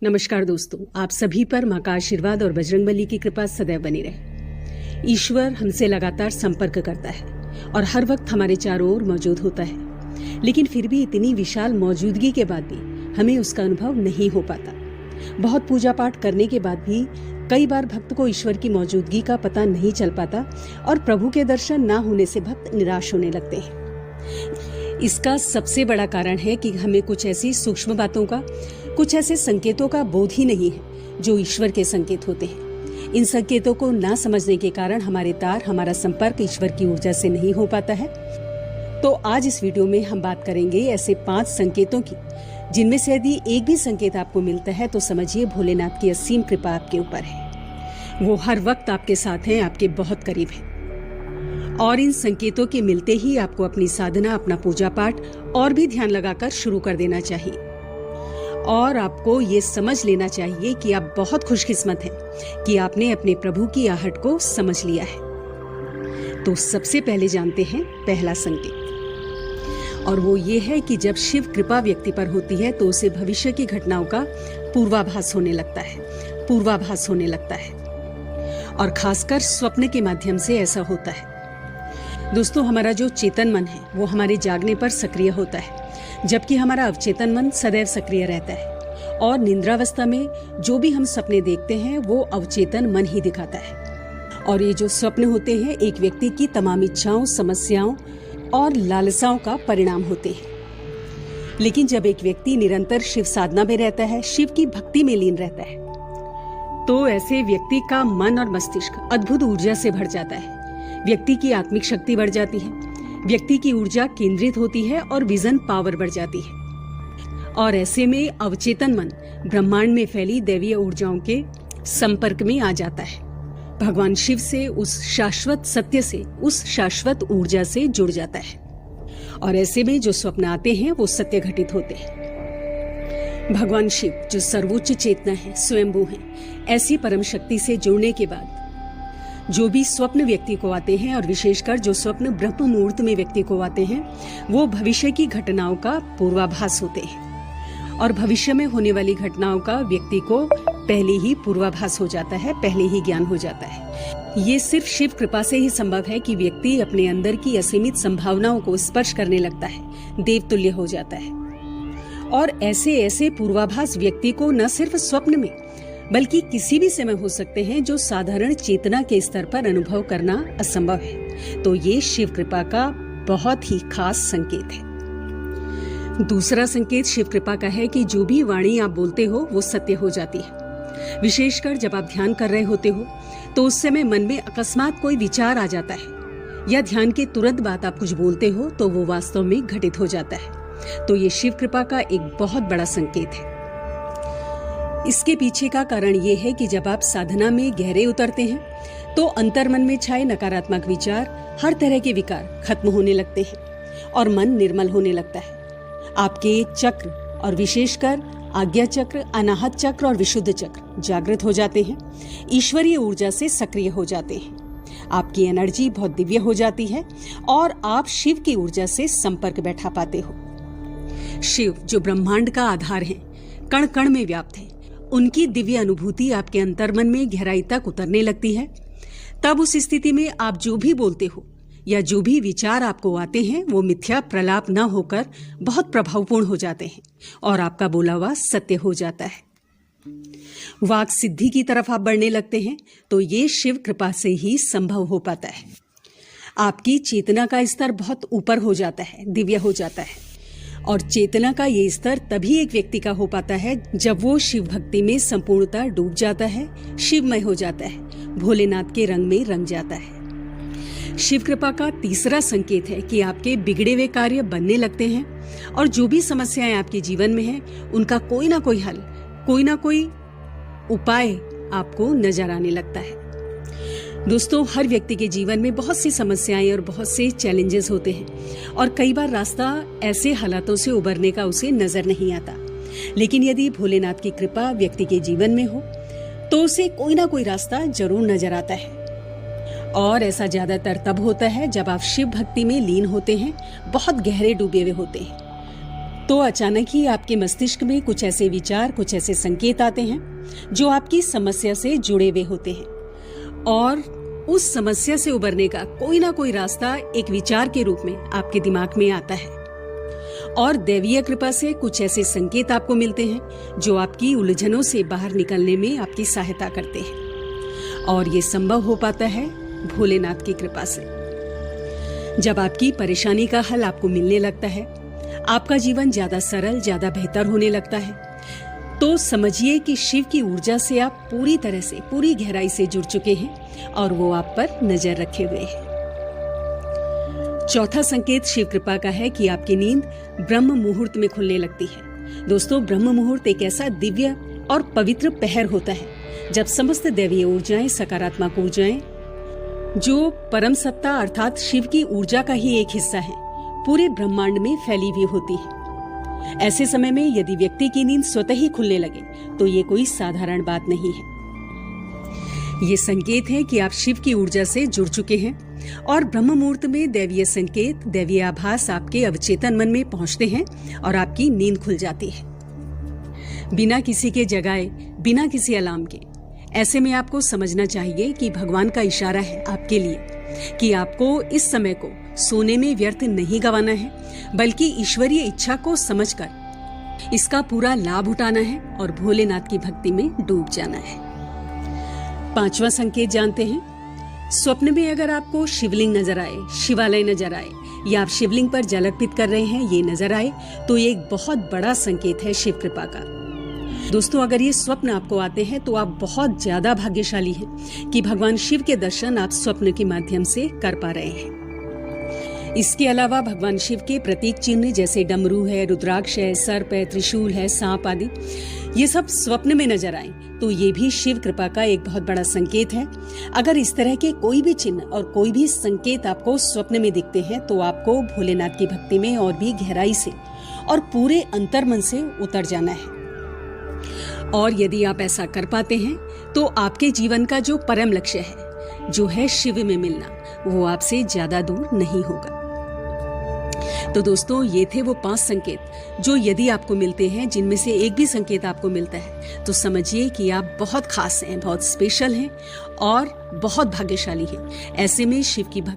नमस्कार दोस्तों, आप सभी पर मां का आशीर्वाद और बजरंगबली की कृपा सदैव बनी रहे। ईश्वर हमसे लगातार संपर्क करता है और हर वक्त हमारे चारों ओर मौजूद होता है, लेकिन फिर भी इतनी विशाल मौजूदगी के बाद भी हमें उसका अनुभव नहीं हो पाता। बहुत पूजा पाठ करने के बाद भी कई बार भक्त को ईश्वर की मौजूदगी का पता नहीं चल पाता और प्रभु के दर्शन न होने से भक्त निराश होने लगते हैं। इसका सबसे बड़ा कारण है कि हमें कुछ ऐसी सूक्ष्म बातों का, कुछ ऐसे संकेतों का बोध ही नहीं है जो ईश्वर के संकेत होते हैं। इन संकेतों को ना समझने के कारण हमारा संपर्क ईश्वर की ऊर्जा से नहीं हो पाता है। तो आज इस वीडियो में हम बात करेंगे ऐसे 5 संकेतों की, जिनमें से यदि एक भी संकेत आपको मिलता है तो समझिए भोलेनाथ की असीम कृपा आपके ऊपर है। वो हर वक्त आपके साथ हैं, आपके बहुत करीब हैं। और इन संकेतों के मिलते ही आपको अपनी साधना, अपना पूजा पाठ और भी ध्यान लगाकर शुरू कर देना चाहिए। और आपको ये समझ लेना चाहिए कि आप बहुत खुशकिस्मत हैं कि आपने अपने प्रभु की आहट को समझ लिया है। तो सबसे पहले जानते हैं पहला संकेत, और वो ये है कि जब शिव कृपा व्यक्ति पर होती है तो उसे भविष्य की घटनाओं का पूर्वाभास होने लगता है और खासकर स्वप्न के माध्यम से ऐसा होता है। दोस्तों, हमारा जो चेतन मन है वो हमारे जागने पर सक्रिय होता है, जबकि हमारा अवचेतन मन सदैव सक्रिय रहता है। और निद्रावस्था में जो भी हम सपने देखते हैं वो अवचेतन मन ही दिखाता है। और ये जो स्वप्न होते हैं एक व्यक्ति की तमाम इच्छाओं, समस्याओं और लालसाओं का परिणाम होते हैं। लेकिन जब एक व्यक्ति निरंतर शिव साधना में रहता है, शिव की भक्ति में लीन रहता है, तो ऐसे व्यक्ति का मन और मस्तिष्क अद्भुत ऊर्जा से भर जाता है। व्यक्ति की आत्मिक शक्ति बढ़ जाती है, व्यक्ति की ऊर्जा केंद्रित होती है और विजन पावर बढ़ जाती है। और ऐसे में अवचेतन मन ब्रह्मांड में फैली दैवीय ऊर्जाओं के संपर्क में आ जाता है। भगवान शिव से, उस शाश्वत सत्य से, उस शाश्वत ऊर्जा से जुड़ जाता है। और ऐसे में जो स्वप्न आते हैं वो सत्य घटित होते हैं। भगवान शिव जो सर्वोच्च चेतना है, स्वयंभू है, ऐसी परम शक्ति से जुड़ने के बाद जो भी स्वप्न व्यक्ति को आते हैं, और विशेषकर जो स्वप्न ब्रह्म मुहूर्त में व्यक्ति को आते हैं, वो भविष्य की घटनाओं का पूर्वाभास होते हैं। और भविष्य में होने वाली घटनाओं का व्यक्ति को पहले ही पूर्वाभास हो जाता है, पहले ही ज्ञान हो जाता है। ये सिर्फ शिव कृपा से ही संभव है कि व्यक्ति अपने अंदर की असीमित संभावनाओं को स्पर्श करने लगता है, देवतुल्य हो जाता है। और ऐसे पूर्वाभास व्यक्ति को न सिर्फ स्वप्न में बल्कि किसी भी समय हो सकते हैं, जो साधारण चेतना के स्तर पर अनुभव करना असंभव है। तो ये शिव कृपा का बहुत ही खास संकेत है। दूसरा संकेत शिव कृपा का है कि जो भी वाणी आप बोलते हो वो सत्य हो जाती है। विशेषकर जब आप ध्यान कर रहे होते हो तो उस समय मन में अकस्मात कोई विचार आ जाता है, या ध्यान के तुरंत बाद आप कुछ बोलते हो तो वो वास्तव में घटित हो जाता है। तो ये शिव कृपा का एक बहुत बड़ा संकेत है। इसके पीछे का कारण ये है कि जब आप साधना में गहरे उतरते हैं तो अंतर्मन में छाए नकारात्मक विचार, हर तरह के विकार खत्म होने लगते हैं और मन निर्मल होने लगता है। आपके चक्र, और विशेषकर आज्ञा चक्र, अनाहत चक्र और विशुद्ध चक्र जागृत हो जाते हैं, ईश्वरीय ऊर्जा से सक्रिय हो जाते हैं। आपकी एनर्जी बहुत दिव्य हो जाती है और आप शिव की ऊर्जा से संपर्क बैठा पाते हो। शिव जो ब्रह्मांड का आधार है, कण कण में व्याप्त है, उनकी दिव्य अनुभूति आपके अंतर्मन में गहराई तक उतरने लगती है। तब उस स्थिति में आप जो भी बोलते हो या जो भी विचार आपको आते हैं वो मिथ्या प्रलाप न होकर बहुत प्रभावपूर्ण हो जाते हैं और आपका बोला हुआ सत्य हो जाता है। वाक सिद्धि की तरफ आप बढ़ने लगते हैं। तो ये शिव कृपा से ही संभव हो पाता है। आपकी चेतना का स्तर बहुत ऊपर हो जाता है, दिव्य हो जाता है। और चेतना का ये स्तर तभी एक व्यक्ति का हो पाता है जब वो शिव भक्ति में संपूर्णता डूब जाता है, शिवमय हो जाता है, भोलेनाथ के रंग में रंग जाता है। शिव कृपा का तीसरा संकेत है कि आपके बिगड़े हुए कार्य बनने लगते हैं और जो भी समस्याएं आपके जीवन में हैं, उनका कोई ना कोई हल, कोई ना कोई उपाय आपको नजर आने लगता है। दोस्तों, हर व्यक्ति के जीवन में बहुत सी समस्याएं और बहुत से चैलेंजेस होते हैं और कई बार रास्ता ऐसे हालातों से उबरने का उसे नजर नहीं आता। लेकिन यदि भोलेनाथ की कृपा व्यक्ति के जीवन में हो तो उसे कोई ना कोई रास्ता जरूर नजर आता है। और ऐसा ज्यादातर तब होता है जब आप शिव भक्ति में लीन होते हैं, बहुत गहरे डूबे हुए होते हैं। तो अचानक ही आपके मस्तिष्क में कुछ ऐसे विचार, कुछ ऐसे संकेत आते हैं जो आपकी समस्या से जुड़े हुए होते हैं, और उस समस्या से उबरने का कोई ना कोई रास्ता एक विचार के रूप में आपके दिमाग में आता है। और दैवीय कृपा से कुछ ऐसे संकेत आपको मिलते हैं जो आपकी उलझनों से बाहर निकलने में आपकी सहायता करते हैं, और ये संभव हो पाता है भोलेनाथ की कृपा से। जब आपकी परेशानी का हल आपको मिलने लगता है, आपका जीवन ज्यादा सरल, ज्यादा बेहतर होने लगता है, तो समझिए कि शिव की ऊर्जा से आप पूरी तरह से, पूरी गहराई से जुड़ चुके हैं और वो आप पर नजर रखे हुए हैं। चौथा संकेत शिव कृपा का है कि आपकी नींद ब्रह्म मुहूर्त में खुलने लगती है। दोस्तों, ब्रह्म मुहूर्त एक ऐसा दिव्य और पवित्र पहर होता है जब समस्त दैवीय ऊर्जाएं, सकारात्मक ऊर्जाएं, जो परम सत्ता अर्थात शिव की ऊर्जा का ही एक हिस्सा है, पूरे ब्रह्मांड में फैली हुई होती है। ऐसे समय में यदि व्यक्ति की नींद स्वतः ही खुलने लगे तो ये कोई साधारण बात नहीं है। ये संकेत है कि आप शिव की ऊर्जा से जुड़ चुके हैं, और ब्रह्म मुहूर्त में दैवीय संकेत, दैवीय आभास आपके अवचेतन मन में पहुंचते हैं और आपकी नींद खुल जाती है, बिना किसी के जगाए, बिना किसी अलार्म के। ऐसे में आपको समझना चाहिए कि भगवान का इशारा है आपके लिए कि आपको इस समय को सोने में व्यर्थ नहीं गंवाना है, बल्कि ईश्वरीय इच्छा को समझकर इसका पूरा लाभ उठाना है और भोलेनाथ की भक्ति में डूब जाना है। पांचवा संकेत जानते हैं। स्वप्न में अगर आपको शिवलिंग नजर आए, शिवालय नजर आए, या आप शिवलिंग पर जल अर्पित कर रहे हैं, ये नजर आए, तो ये एक बहुत बड़ा संकेत है शिव कृपा का। दोस्तों, अगर ये स्वप्न आपको आते हैं तो आप बहुत ज्यादा भाग्यशाली हैं कि भगवान शिव के दर्शन आप स्वप्न के माध्यम से कर पा रहे हैं। इसके अलावा भगवान शिव के प्रतीक चिन्ह जैसे डमरू है, रुद्राक्ष है, सर्प है, त्रिशूल है, सांप आदि, ये सब स्वप्न में नजर आए तो ये भी शिव कृपा का एक बहुत बड़ा संकेत है। अगर इस तरह के कोई भी चिन्ह और कोई भी संकेत आपको स्वप्न में दिखते हैं तो आपको भोलेनाथ की भक्ति में और भी गहराई से और पूरे अंतर्मन से उतर जाना है। और यदि आप ऐसा कर पाते हैं तो आपके जीवन का जो परम लक्ष्य है, जो है शिव में मिलना, वो आपसे ज्यादा दूर नहीं होगा। तो दोस्तों, ये थे वो 5 संकेत जो यदि आपको मिलते हैं, जिनमें से एक भी संकेत आपको मिलता है, तो समझिए कि आप बहुत खास हैं, बहुत स्पेशल हैं और बहुत भाग्यशाली हैं। ऐसे में शिव की भक्ति